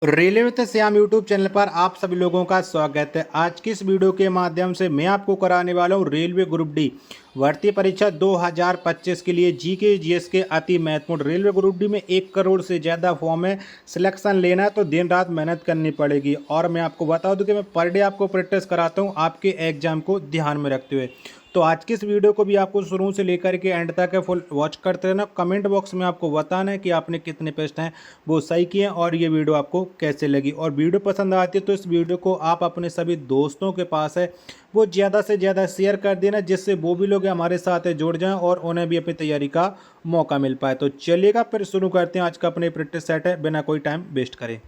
Railway with Shyam YouTube channel पर आप सभी लोगों का स्वागत है। आज की इस वीडियो के माध्यम से मैं आपको कराने वाला हूं रेलवे ग्रुप डी भर्ती परीक्षा 2025 के लिए जीके जीएस के अति महत्वपूर्ण। रेलवे ग्रुप डी में 1 करोड़ से ज़्यादा फॉर्म है। सिलेक्शन लेना है तो दिन रात मेहनत करनी पड़ेगी। और मैं आपको बता दूं कि मैं पर डे आपको प्रैक्टिस कराता हूँ आपके एग्जाम को ध्यान में रखते हुए। तो आज की इस वीडियो को भी आपको शुरू से लेकर के एंड तक फुल वॉच करते रहना। कमेंट बॉक्स में आपको बताना है कि आपने कितने प्रश्न हैं वो सही किए हैं और ये वीडियो आपको कैसे लगी। और वीडियो पसंद आती है तो इस वीडियो को आप अपने सभी दोस्तों के पास है वो ज़्यादा से ज़्यादा शेयर कर देना, जिससे वो भी लोग हमारे साथ जुड़ जाएं और उन्हें भी अपनी तैयारी का मौका मिल पाए। तो चलिएगा फिर शुरू करते हैं आज का अपने प्रैक्टिस सेट है बिना कोई टाइम वेस्ट करें।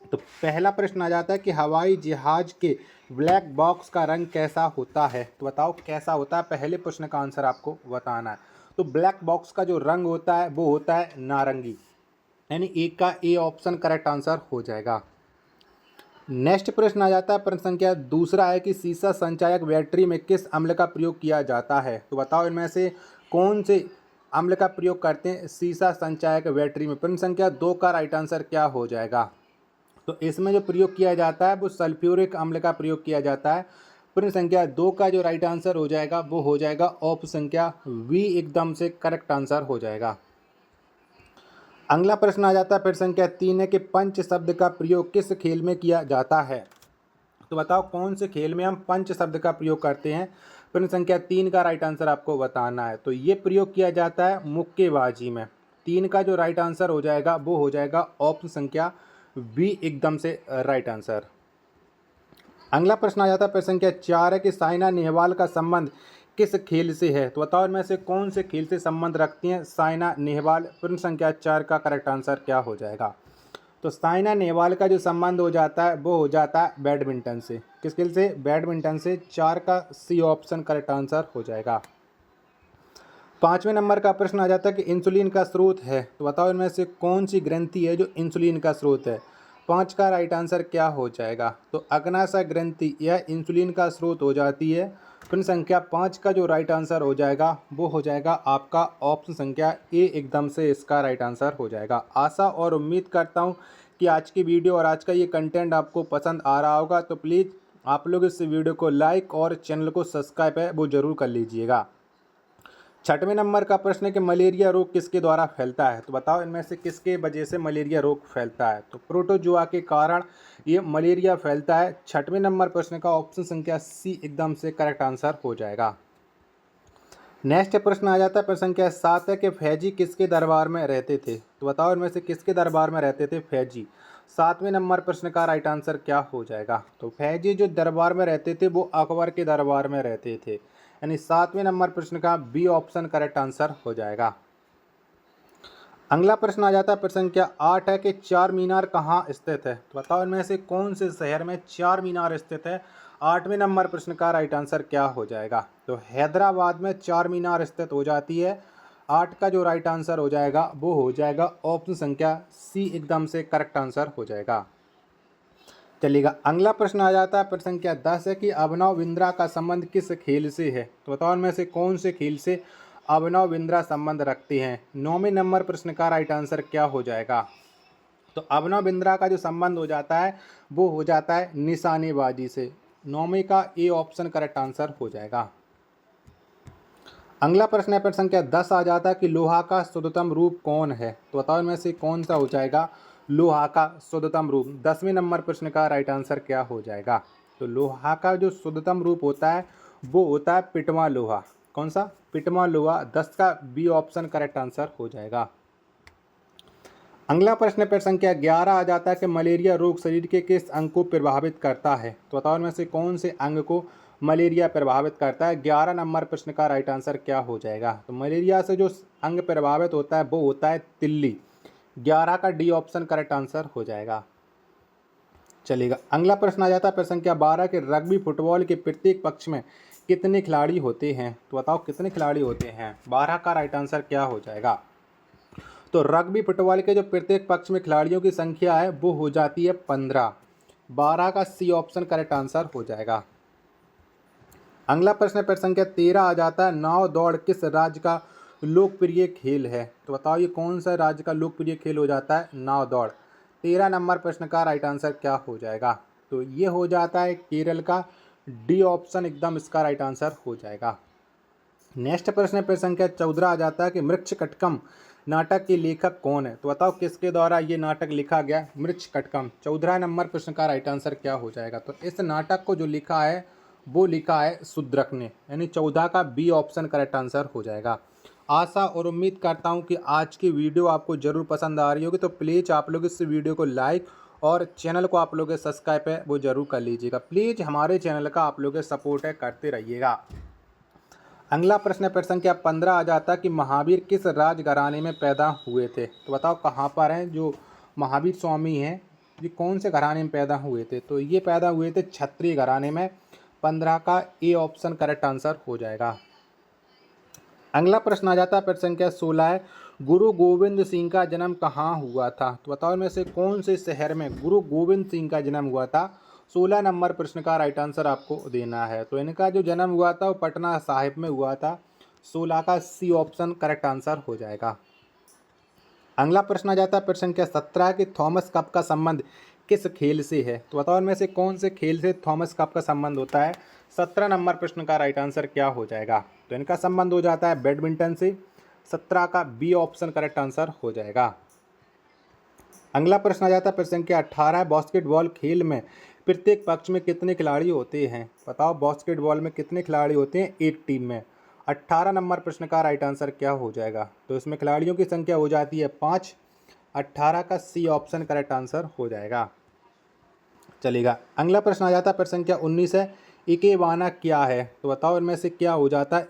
तो पहला प्रश्न आ जाता है कि हवाई जहाज के ब्लैक बॉक्स का रंग कैसा होता है। तो बताओ कैसा होता है, पहले प्रश्न का आंसर आपको बताना है। तो ब्लैक बॉक्स का जो रंग होता है वो होता है नारंगी, यानी एक का ए ऑप्शन करेक्ट आंसर हो जाएगा। नेक्स्ट प्रश्न आ जाता है, प्रश्न संख्या दूसरा है कि सीसा संचायक बैटरी में किस अम्ल का प्रयोग किया जाता है। तो बताओ इनमें से कौन से अम्ल का प्रयोग करते हैं सीसा संचायक बैटरी में। प्रश्न संख्या 2 का राइट आंसर क्या हो जाएगा। तो इसमें जो प्रयोग किया जाता है वो सल्फ्यूरिक अम्ल का प्रयोग किया जाता है। प्रश्न संख्या 2 का जो राइट आंसर हो जाएगा वो हो जाएगा ऑप्शन संख्या वी, एकदम से करेक्ट आंसर हो जाएगा। अगला प्रश्न आ जाता है, प्रश्न संख्या 3 है कि पंच शब्द का प्रयोग किस खेल में किया जाता है। तो बताओ कौन से खेल में हम पंच शब्द का प्रयोग करते हैं। प्रश्न संख्या 3 का राइट आंसर आपको बताना है। तो ये प्रयोग किया जाता है मुक्केबाजी में। 3 का जो राइट आंसर हो जाएगा वो हो जाएगा ऑप्शन संख्या बी, एकदम से राइट आंसर। अगला प्रश्न आ जाता है, प्रश्न संख्या 4 है कि साइना नेहवाल का संबंध किस खेल से है। तो बताओ इनमें से कौन से खेल से संबंध रखती हैं साइना नेहवाल। प्रश्न संख्या 4 का करेक्ट आंसर क्या हो जाएगा। तो साइना नेहवाल का जो संबंध हो जाता है वो हो जाता है बैडमिंटन से। किस खेल से? बैडमिंटन से। 4 का सी ऑप्शन करेक्ट आंसर हो जाएगा। 5वें नंबर का प्रश्न आ जाता है कि इंसुलिन का स्रोत है। तो बताओ इनमें से कौन सी ग्रंथि है जो इंसुलिन का स्रोत है। 5 का राइट आंसर क्या हो जाएगा। तो अग्नाशय ग्रंथि यह इंसुलिन का स्रोत हो जाती है। प्रश्न संख्या 5 का जो राइट आंसर हो जाएगा वो हो जाएगा आपका ऑप्शन संख्या ए, एकदम से इसका राइट आंसर हो जाएगा। आशा और उम्मीद करता हूँ कि आज की वीडियो और आज का ये कंटेंट आपको पसंद आ रहा होगा। तो प्लीज़ आप लोग इस वीडियो को लाइक और चैनल को सब्सक्राइब है वो ज़रूर कर लीजिएगा। 6वें नंबर का प्रश्न है कि मलेरिया रोग किसके द्वारा फैलता है। तो बताओ इनमें से किसके वजह से मलेरिया रोग फैलता है। तो प्रोटोजुआ के कारण ये मलेरिया फैलता है। 6वें नंबर प्रश्न का ऑप्शन संख्या सी, एकदम से करेक्ट आंसर हो जाएगा। नेक्स्ट प्रश्न आ जाता है, प्रश्न संख्या 7 है कि फैजी किसके दरबार में रहते थे। तो बताओ इनमें से किसके दरबार में रहते थे फैजी। 7वें नंबर प्रश्न का राइट आंसर क्या हो जाएगा। तो फैजी जो दरबार में रहते थे वो अकबर के दरबार में रहते थे, यानी 7वें नंबर प्रश्न का बी ऑप्शन करेक्ट आंसर हो जाएगा। अगला प्रश्न आ जाता है, प्रश्न संख्या 8 है कि चार मीनार कहाँ स्थित है। तो बताओ इनमें से कौन से शहर में चार मीनार स्थित है। 8वें नंबर प्रश्न का राइट आंसर क्या हो जाएगा। तो हैदराबाद में चार मीनार स्थित हो जाती है। 8 का जो राइट आंसर हो जाएगा वो हो जाएगा ऑप्शन संख्या सी, एकदम से करेक्ट आंसर हो जाएगा। चलिएगा, अगला प्रश्न आ जाता है, प्रश्न संख्या 10 है कि अभिनव बिंद्रा का संबंध किस खेल से है। तो बताओ इनमें से कौन से खेल से अभिनव बिंद्रा संबंध रखते हैं। 9वें नंबर प्रश्न का राइट आंसर क्या हो जाएगा। तो अभिनव बिंद्रा का जो संबंध हो जाता है वो हो जाता है निशानेबाजी से। 9वें का ए ऑप्शन करेक्ट आंसर हो जाएगा। अगला प्रश्न है, प्रश्न संख्या 10 आ जाता है कि लोहा का शुद्धतम रूप कौन है। तो बताओ इनमें से कौन सा हो जाएगा लोहा का शुद्धतम रूप। 10वें नंबर प्रश्न का राइट आंसर क्या हो जाएगा। तो लोहा का जो शुद्धतम रूप होता है वो होता है पिटवा लोहा। कौन सा? पिटवा लोहा। 10 का बी ऑप्शन करेक्ट आंसर हो जाएगा। अगला प्रश्न प्रश्न संख्या 11 आ जाता है कि मलेरिया रोग शरीर के किस अंग को प्रभावित करता है। तो बताओ इनमें से कौन से अंग को मलेरिया प्रभावित करता है। 11 नंबर प्रश्न का राइट आंसर क्या हो जाएगा। तो मलेरिया से जो अंग प्रभावित होता है वो होता है तिल्ली। 11 का डी ऑप्शन करेक्ट आंसर हो जाएगा। चलिएगा, अगला प्रश्न आ जाता है, प्रश्न संख्या 12 के रग्बी फुटबॉल के प्रत्येक पक्ष में कितने खिलाड़ी होते हैं। तो बताओ कितने खिलाड़ी होते हैं। 12 का राइट आंसर क्या हो जाएगा। तो रग्बी फुटबॉल के जो प्रत्येक पक्ष में खिलाड़ियों की संख्या है वो हो जाती है 15। 12 का सी ऑप्शन करेक्ट आंसर हो जाएगा। अगला प्रश्न संख्या 13 आ जाता है, नाव दौड़ किस राज्य का लोकप्रिय खेल है। तो बताओ ये कौन सा राज्य का लोकप्रिय खेल हो जाता है नाव दौड़। 13 नंबर प्रश्न का राइट आंसर क्या हो जाएगा? तो ये हो जाता है केरल का डी ऑप्शन एकदम इसका राइट आंसर हो जाएगा। नेक्स्ट प्रश्न पे संख्या 14 आ जाता है कि मृच्छकटकम नाटक के लेखक कौन है? तो बताओ किसके द्वारा ये नाटक लिखा गया? मृच्छकटकम। 14 नंबर प्रश्न का राइट आंसर क्या हो जाएगा? तो इस नाटक को जो लिखा है वो लिखा है शूद्रक ने, यानी 14 का बी ऑप्शन करेक्ट आंसर हो जाएगा। आशा और उम्मीद करता हूँ कि आज की वीडियो आपको ज़रूर पसंद आ रही होगी, तो प्लीज़ आप लोग इस वीडियो को लाइक और चैनल को आप लोग सब्सक्राइब है वो ज़रूर कर लीजिएगा। प्लीज़ हमारे चैनल का आप लोग सपोर्ट है करते रहिएगा। अगला प्रश्न पर संख्या 15 आ जाता है कि महावीर किस राजघराने में पैदा हुए थे? तो बताओ कहाँ पर हैं जो महावीर स्वामी हैं, ये कौन से घराने में पैदा हुए थे? तो ये पैदा हुए थे क्षत्रिय घराने में। 15 का ए ऑप्शन करेक्ट आंसर हो जाएगा। अगला प्रश्न आ जाता है प्रश्न संख्या 16 है, गुरु गोविंद सिंह का जन्म कहाँ हुआ था? तो बताओ इनमें से कौन से शहर में गुरु गोविंद सिंह का जन्म हुआ था? 16 नंबर प्रश्न का राइट आंसर आपको देना है। तो इनका जो जन्म हुआ था वो पटना साहिब में हुआ था। 16 का सी ऑप्शन करेक्ट आंसर हो जाएगा। अगला प्रश्न आ जाता है प्रश्न संख्या 17 कि थॉमस कप का संबंध किस खेल से है? तो बताओ इनमें से कौन से खेल से थॉमस कप का संबंध होता है? 17 नंबर प्रश्न का राइट आंसर क्या हो जाएगा? तो इनका संबंध हो जाता है बैडमिंटन से। 17 का बी ऑप्शन करेक्ट आंसर हो जाएगा। अगला प्रश्न आ जाता है प्रश्न संख्या 18, बास्केटबॉल खेल में प्रत्येक पक्ष में कितने खिलाड़ी होते हैं? बताओ बास्केटबॉल में कितने खिलाड़ी होते हैं एक टीम में? 18 नंबर प्रश्न का राइट आंसर क्या हो जाएगा? तो इसमें खिलाड़ियों की संख्या हो जाती है 5। 18 का सी ऑप्शन करेक्ट आंसर हो जाएगा। चलेगा। अगला प्रश्न आ जाता है प्रश्न संख्या 19 है, इकेबाना क्या है? तो बताओ इनमें से क्या हो जाता है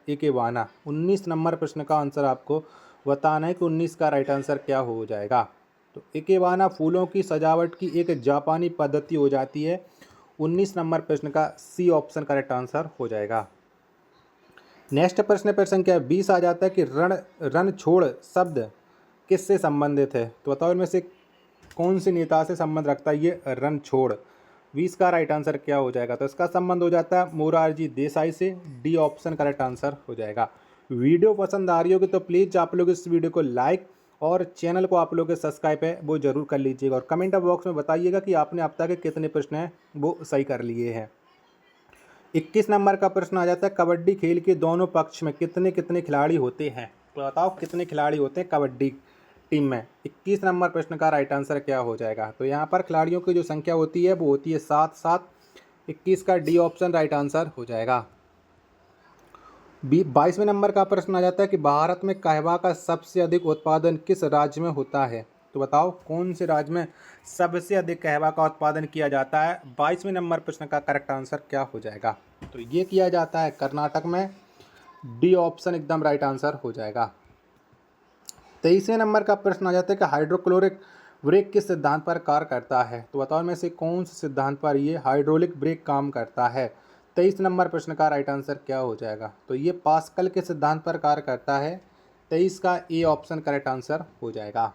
इकेबाना? 19 नंबर प्रश्न का आंसर आपको बताना है कि 19 का राइट आंसर क्या हो जाएगा? तो इकेबाना फूलों की सजावट की एक जापानी पद्धति हो जाती है। 19 नंबर प्रश्न का सी ऑप्शन करेक्ट आंसर हो जाएगा। नेक्स्ट प्रश्न पर संख्या 20 आ जाता है कि रण छोड़ शब्द किससे संबंधित है? तो बताओ इनमें से कौन से नेता से संबंध रखता है ये रण छोड़? 20 का राइट आंसर क्या हो जाएगा? तो इसका संबंध हो जाता है मोरारजी देसाई से। डी ऑप्शन करेक्ट आंसर हो जाएगा। वीडियो पसंद आ रही होगी तो प्लीज़ आप लोग इस वीडियो को लाइक और चैनल को आप लोग सब्सक्राइब है वो ज़रूर कर लीजिएगा, और कमेंट बॉक्स में बताइएगा कि आपने अब तक के कितने प्रश्न हैं वो सही कर लिए हैं। 21 नंबर का प्रश्न आ जाता है, कबड्डी खेल के दोनों पक्ष में कितने कितने खिलाड़ी होते हैं? तो बताओ कितने खिलाड़ी होते हैं कबड्डी टीम में? 21 नंबर प्रश्न का राइट आंसर क्या हो जाएगा? तो यहाँ पर खिलाड़ियों की जो संख्या होती है वो होती है 7। 21 का डी ऑप्शन राइट आंसर हो जाएगा। 22वें नंबर का प्रश्न आ जाता है कि भारत में कहवा का सबसे अधिक उत्पादन किस राज्य में होता है? तो बताओ कौन से राज्य में सबसे अधिक कहवा का उत्पादन किया जाता है? 22वें नंबर प्रश्न का करेक्ट आंसर क्या हो जाएगा? तो ये किया जाता है कर्नाटक में। डी ऑप्शन एकदम राइट आंसर हो जाएगा। 23वें नंबर का प्रश्न आ जाता है कि हाइड्रोक्लोरिक ब्रेक किस सिद्धांत पर कार्य करता है? तो बताओ में से कौन से सिद्धांत पर ये हाइड्रोलिक ब्रेक काम करता है? 23 नंबर प्रश्न का राइट आंसर क्या हो जाएगा? तो ये पास्कल के सिद्धांत पर कार्य करता है। 23 का ए ऑप्शन करेक्ट आंसर हो जाएगा।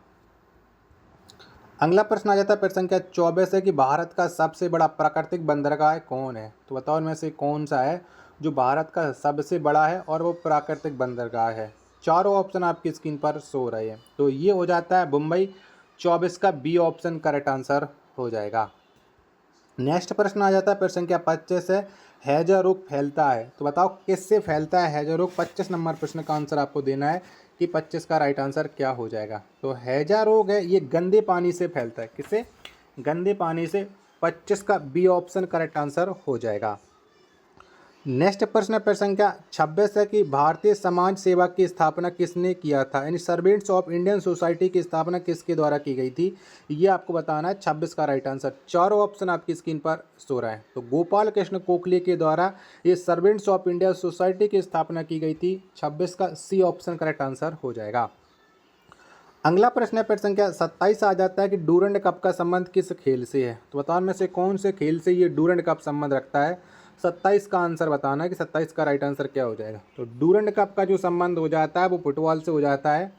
अगला प्रश्न आ जाता है प्रश्न संख्या 24 है कि भारत का सबसे बड़ा प्राकृतिक बंदरगाह कौन है? तो बताओ इनमें से कौन सा है जो भारत का सबसे बड़ा है और वो प्राकृतिक बंदरगाह है? चारों ऑप्शन आपकी स्क्रीन पर शो रहे हैं। तो ये हो जाता है मुंबई। 24 का बी ऑप्शन करेक्ट आंसर हो जाएगा। नेक्स्ट प्रश्न आ जाता है प्रश्न संख्या 25 है, हैजा रोग फैलता है? तो बताओ किससे फैलता है हैजा रोग? 25 नंबर प्रश्न का आंसर आपको देना है कि 25 का राइट आंसर क्या हो जाएगा? तो हैजा रोग है ये गंदे पानी से फैलता है। किससे? गंदे पानी से। 25 का बी ऑप्शन करेक्ट आंसर हो जाएगा। नेक्स्ट प्रश्न पर संख्या 26 है कि भारतीय समाज सेवा की स्थापना किसने किया था? यानी सर्वेंट्स ऑफ इंडियन सोसाइटी की स्थापना किसके द्वारा की गई थी? ये आपको बताना है। 26 का राइट आंसर। चारों ऑप्शन आपकी स्क्रीन पर शो रहा है। तो गोपाल कृष्ण गोखले के द्वारा ये सर्वेंट्स ऑफ इंडिया सोसाइटी की स्थापना की गई थी। 26 का सी ऑप्शन करेक्ट आंसर हो जाएगा। अगला प्रश्न पर संख्या 27 आ जाता है कि डूरंड कप का संबंध किस खेल से है? तो बताओ में से कौन से खेल से ये डूरंड कप संबंध रखता है? 27 का आंसर बताना है कि 27 का राइट आंसर क्या हो जाएगा? तो डूरंड कप का जो संबंध हो जाता है वो फुटबॉल से हो जाता है।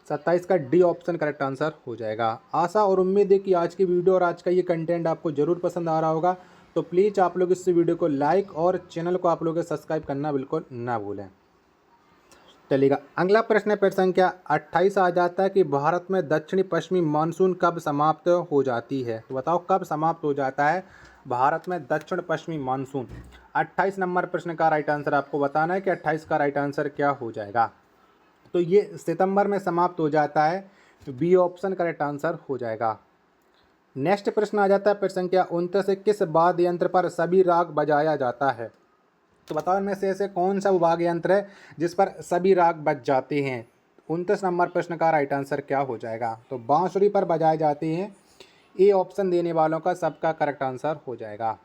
27 का डी ऑप्शन करेक्ट आंसर हो जाएगा। आशा और उम्मीद है कि आज की वीडियो और आज का ये कंटेंट आपको ज़रूर पसंद आ रहा होगा। तो प्लीज़ आप लोग इस वीडियो को लाइक और चैनल को आप लोग सब्सक्राइब करना बिल्कुल ना भूलें। चलेगा। अगला प्रश्न है प्रश्न संख्या 28 आ जाता है कि भारत में दक्षिणी पश्चिमी मानसून कब समाप्त हो जाती है। तो बताओ कब समाप्त हो जाता है भारत में दक्षिण पश्चिमी मानसून। 28 नंबर प्रश्न का राइट आंसर आपको बताना है कि 28 का राइट आंसर क्या हो जाएगा। तो ये सितंबर में समाप्त हो जाता है, बी ऑप्शन करेक्ट आंसर हो जाएगा। नेक्स्ट प्रश्न आ जाता है प्रश्न संख्या 29 किस वाद्य यंत्र पर सभी राग बजाया जाता है। तो बताओ इनमें से ऐसे कौन सा वाद्य यंत्र है जिस पर सभी राग बज जाते हैं। 29 नंबर प्रश्न का राइट आंसर क्या हो जाएगा। तो बांसुरी पर बजाए जाते हैं, ए ऑप्शन देने वालों का सबका करेक्ट आंसर हो जाएगा।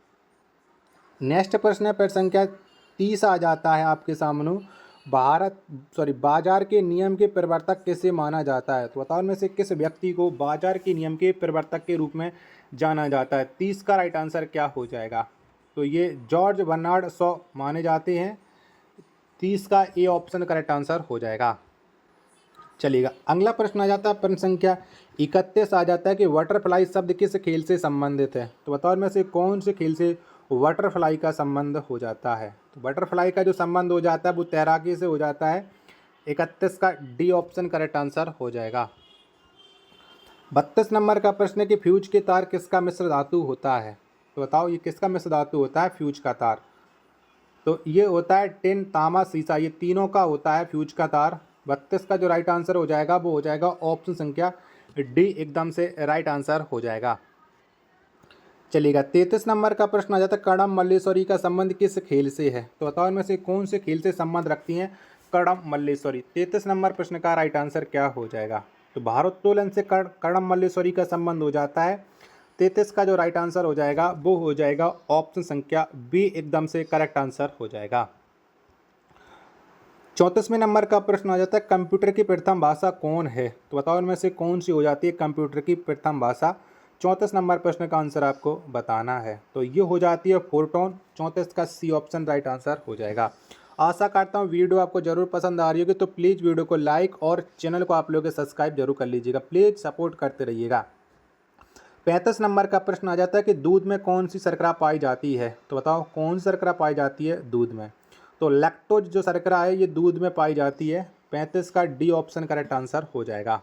नेक्स्ट प्रश्न है प्रश्न संख्या 30 आ जाता है आपके सामने, बाजार के नियम के प्रवर्तक किसे माना जाता है। तो बताओ इनमें से किस व्यक्ति को बाजार के नियम के प्रवर्तक के रूप में जाना जाता है। 30 का राइट आंसर क्या हो जाएगा। तो ये जॉर्ज बर्नार्ड शॉ माने जाते हैं। 30 का ए ऑप्शन करेक्ट आंसर हो जाएगा। चलिएगा अगला प्रश्न आ जाता है प्रश्न संख्या 31 आ जाता है कि बटरफ्लाई शब्द किस खेल से संबंधित है। तो बताओ इनमें से कौन से खेल से बटरफ्लाई का संबंध हो जाता है। तो बटरफ्लाई का जो संबंध हो जाता है वो तैराकी से हो जाता है। 31 का डी ऑप्शन करेक्ट आंसर हो जाएगा। 32 नंबर का प्रश्न है कि फ्यूज के तार किसका मिश्र धातु होता है। तो बताओ ये किसका मिश्र धातु होता है फ्यूज का तार। तो ये होता है टिन, तांबा, सीसा, ये तीनों का होता है फ्यूज का तार। 32 का जो राइट आंसर हो जाएगा वो हो जाएगा ऑप्शन संख्या डी, एकदम से राइट आंसर हो जाएगा। चलिएगा 33 नंबर का प्रश्न आ जाता है कड़म मल्लेश्वरी का संबंध किस खेल से है। तो बताओ इनमें से कौन से खेल से संबंध रखती हैं कड़म मल्लेश्वरी। 33 नंबर प्रश्न का राइट आंसर क्या हो जाएगा। तो भारोत्तोलन से कड़म मल्लेश्वरी का संबंध हो जाता है। 33 का जो राइट आंसर हो जाएगा वो हो जाएगा ऑप्शन संख्या बी, एकदम से करेक्ट आंसर हो जाएगा। 34वें नंबर का प्रश्न आ जाता है कंप्यूटर की प्रथम भाषा कौन है। तो बताओ इनमें से कौन सी हो जाती है कंप्यूटर की प्रथम भाषा। 34 नंबर प्रश्न का आंसर आपको बताना है। तो ये हो जाती है फोर्टोन। 34 का सी ऑप्शन राइट आंसर हो जाएगा। आशा करता हूँ वीडियो आपको जरूर पसंद आ रही होगी। तो प्लीज़ वीडियो को लाइक और चैनल को आप लोग सब्सक्राइब जरूर कर लीजिएगा। प्लीज़ सपोर्ट करते रहिएगा। 35 नंबर का प्रश्न आ जाता है कि दूध में कौन सी शर्करा पाई जाती है। तो बताओ कौन सी शर्करा पाई जाती है दूध में। तो लैक्टोज जो शर्करा है ये दूध में पाई जाती है। 35 का डी ऑप्शन करेक्ट आंसर हो जाएगा।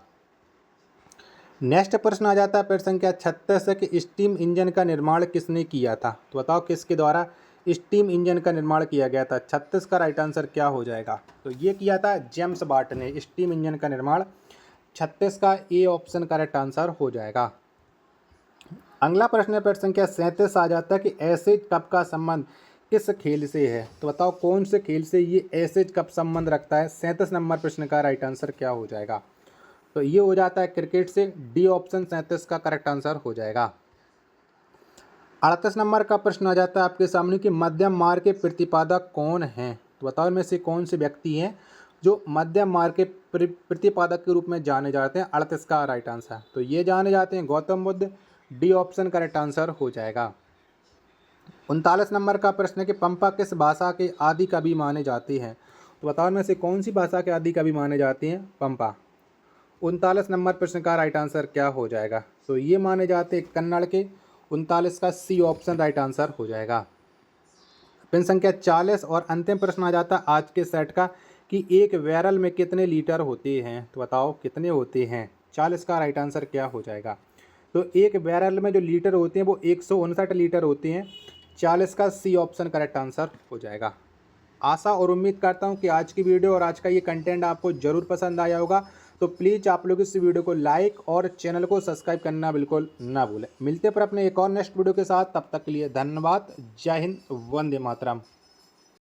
नेक्स्ट प्रश्न आ जाता है प्रश्न संख्या 36 कि स्टीम इंजन का निर्माण किसने किया था। तो बताओ किसके द्वारा स्टीम इंजन का निर्माण किया गया था। 36 का राइट आंसर क्या हो जाएगा। तो ये किया था जेम्स वाट ने स्टीम इंजन का निर्माण। 36 का ए ऑप्शन करेक्ट आंसर हो जाएगा। अगला प्रश्न है प्रश्न संख्या 37 आ जाता है कि एसेज कप का संबंध किस खेल से है। तो बताओ कौन से खेल से ये एसेज कप संबंध रखता है। 37 नंबर प्रश्न का राइट आंसर क्या हो जाएगा। तो ये हो जाता है क्रिकेट से। डी ऑप्शन 37 का करेक्ट आंसर हो जाएगा। 38 नंबर का प्रश्न आ जाता है आपके सामने कि मध्यम मार्ग के प्रतिपादक कौन हैं। तो बताओ इनमें से कौन से व्यक्ति हैं जो मध्यम मार्ग के प्रतिपादक के रूप में जाने जाते हैं। 38 का राइट आंसर। तो ये जाने जाते हैं Gautam Buddha. D option correct answer हो जाएगा। 39 नंबर का प्रश्न है कि पंपा किस भाषा के आदि कवि माने जाते हैं। तो बताओ इनमें से कौन सी भाषा के आदि कवि माने जाते हैं पंपा। 39 नंबर प्रश्न का राइट आंसर क्या हो जाएगा। तो ये माने जाते हैं कन्नड़ के। 39 का सी ऑप्शन राइट आंसर हो जाएगा। प्रश्न संख्या 40 और अंतिम प्रश्न आ जाता है आज के सेट का कि एक बैरल में कितने लीटर होते हैं। तो बताओ कितने होते हैं। 40 का राइट आंसर क्या हो जाएगा। तो एक बैरल में जो लीटर होते हैं वो 159 लीटर होते हैं। 40 का सी ऑप्शन करेक्ट आंसर हो जाएगा। आशा और उम्मीद करता हूँ कि आज की वीडियो और आज का ये कंटेंट आपको ज़रूर पसंद आया होगा। तो प्लीज़ आप लोग इस वीडियो को लाइक और चैनल को सब्सक्राइब करना बिल्कुल ना भूलें। मिलते पर अपने एक और नेक्स्ट वीडियो के साथ। तब तक के लिए धन्यवाद। जय हिंद, वंदे मातरम।